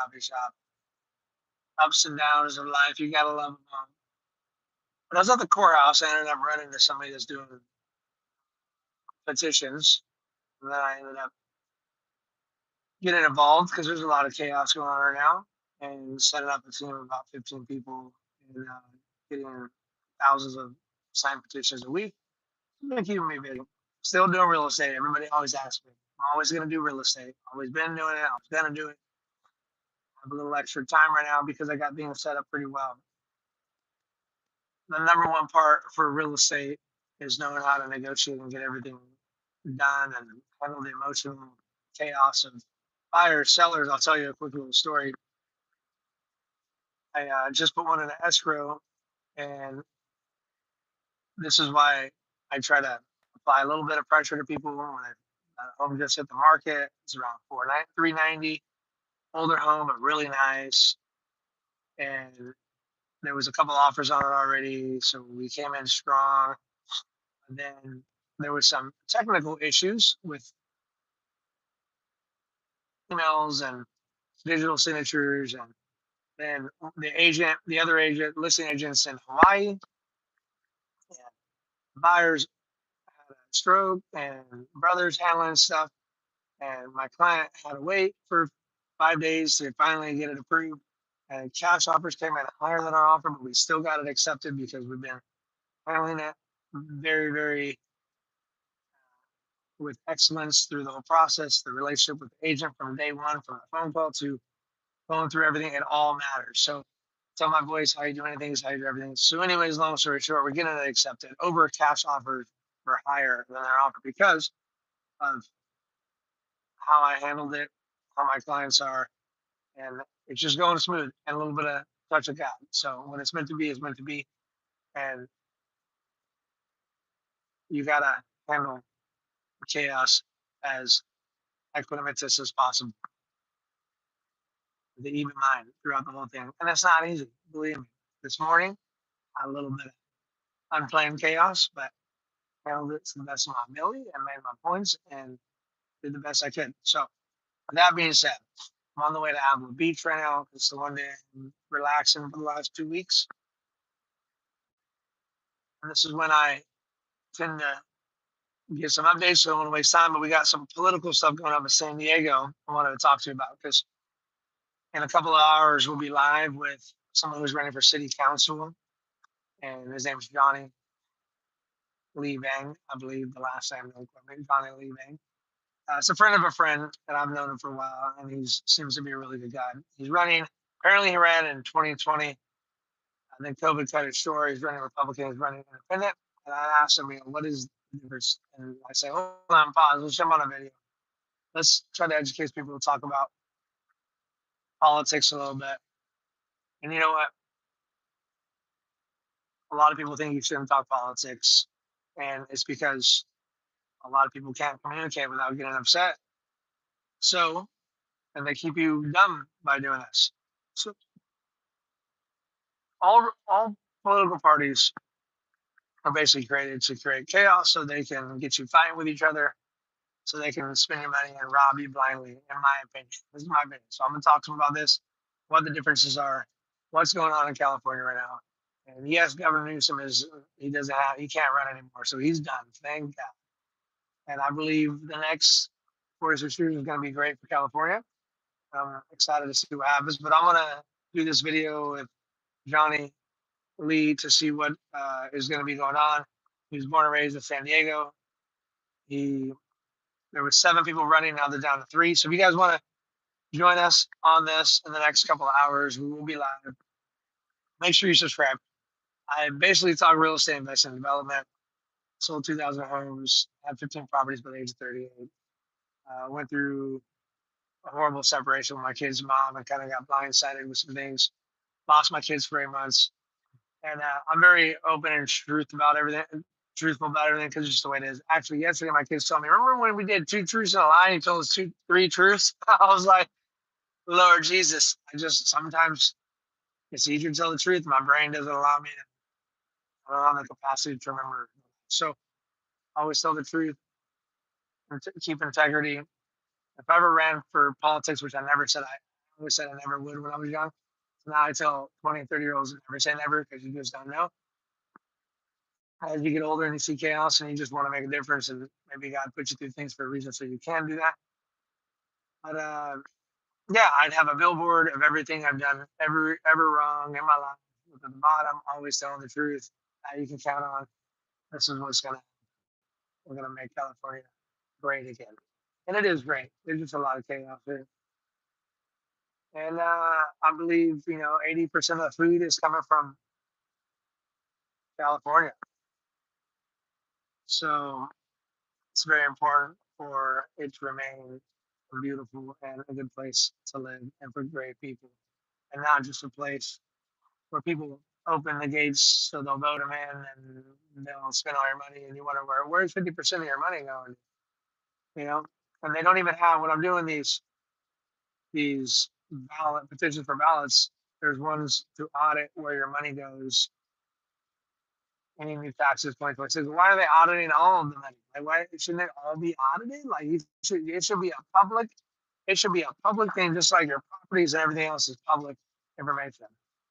coffee shop. Ups and downs of life, you gotta love them all. When I was at the courthouse, I ended up running into somebody that's doing petitions, and then I ended up getting involved because there's a lot of chaos going on right now, and setting up a team of about 15 people and getting thousands of signed petitions a week. It's been keeping me busy. Still doing real estate. Everybody always asks me. I'm always going to do real estate. Always been doing it. I was going to do it. I have a little extra time right now because I got things set up pretty well. The number one part for real estate is knowing how to negotiate and get everything done and handle the emotional chaos of buyers, sellers. I'll tell you a quick little story. I just put one in an escrow, and this is why I try to apply a little bit of pressure to people when home just hit the market. It's around 390, older home, but really nice. And there was a couple offers on it already, so we came in strong. And then there was some technical issues with emails and digital signatures, and then the other agent, listing agents in Hawaii, and buyers had a stroke, and brothers handling stuff, and my client had to wait for 5 days to finally get it approved. And cash offers came in higher than our offer, but we still got it accepted because we've been handling it very, very with excellence through the whole process. The relationship with the agent from day one, from the phone call to going through everything, it all matters. So tell my voice how you do anything is how you do everything. So, anyways, long story short, we're getting it accepted over cash offers for higher than their offer because of how I handled it, how my clients are, and it's just going smooth and a little bit of touch of God. So when it's meant to be, it's meant to be, and you gotta handle chaos as equanimous as possible, with the even mind throughout the whole thing. And it's not easy, believe me. This morning, I had a little bit of unplanned chaos, but handled it to the best of my ability and made my points and did the best I could. So, with that being said, I'm on the way to Avila Beach right now. It's the one day I'm relaxing for the last 2 weeks. And this is when I tend to get some updates. So I don't want to waste time, but we got some political stuff going on in San Diego I wanted to talk to you about because in a couple of hours we'll be live with someone who's running for city council, and his name is Johnny Lee Bang, I believe the last name, Johnny Lee Bang. It's a friend of a friend that I've known him for a while, and he seems to be a really good guy. He's running. Apparently, he ran in 2020. I think COVID cut it short. He's running Republican. He's running independent. And I asked him, what is the difference? And I say, hold on, pause. Let's jump on a video. Let's try to educate people to talk about politics a little bit. And you know what? A lot of people think you shouldn't talk politics, and it's because a lot of people can't communicate without getting upset. So, and they keep you dumb by doing this. So, all political parties are basically created to create chaos, so they can get you fighting with each other, so they can spend your money and rob you blindly. In my opinion, this is my opinion. So I'm gonna talk to them about this, what the differences are, what's going on in California right now. And yes, Governor Newsom he can't run anymore, so he's done. Thank God. And I believe the next 46 years is going to be great for California. I'm excited to see what happens. But I'm gonna do this video with Johnny Lee to see what is going to be going on. He was born and raised in San Diego. He There were 7 people running. Now they're down to 3. So if you guys want to join us on this in the next couple of hours, we will be live. Make sure you subscribe. I basically talk real estate investment development. Sold 2,000 homes. Had 15 properties by the age of 38. Went through a horrible separation with my kid's mom and kind of got blindsided with some things. Lost my kids for 8 months. And I'm very open and truthful about everything because it's just the way it is. Actually, yesterday my kids told me, remember when we did 2 truths and a lie? And you told us 3 truths. I was like, Lord Jesus, I just sometimes it's easier to tell the truth. My brain doesn't allow me to. I don't have the capacity to remember. So I always tell the truth and keep integrity. If I ever ran for politics, which I never said I always said I never would when I was young. So now I tell 20 and 30-year-olds never say never because you just don't know. As you get older and you see chaos and you just want to make a difference, and maybe God put you through things for a reason so you can do that. But yeah, I'd have a billboard of everything I've done ever wrong in my life. At the bottom, always telling the truth. You can count on. This is what's gonna we're gonna make California great again, and it is great. There's just a lot of chaos here, and I believe 80% of the food is coming from California. So it's very important for it to remain beautiful and a good place to live and for great people, and not just a place where people open the gates so they'll vote them in and they'll spend all your money and you wonder where's 50% of your money going, you know? And they don't even have when I'm doing these ballot petitions for ballots, there's ones to audit where your money goes, any new taxes 2026. Why are they auditing all of the money? Like why shouldn't it all be audited? Like it should be a public thing, just like your properties and everything else is public information.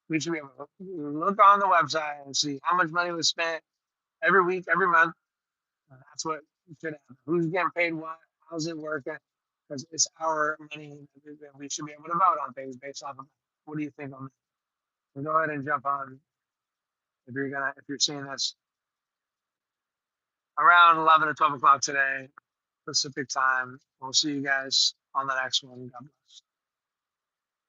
We should be able to look on the website and see how much money was spent every week, every month. And that's what should happen. Who's getting paid what? How's it working? Because it's our money that we should be able to vote on things based off of that. What do you think on that? So go ahead and jump on if you're seeing this around 11 or 12 o'clock today, Pacific time. We'll see you guys on the next one. God bless.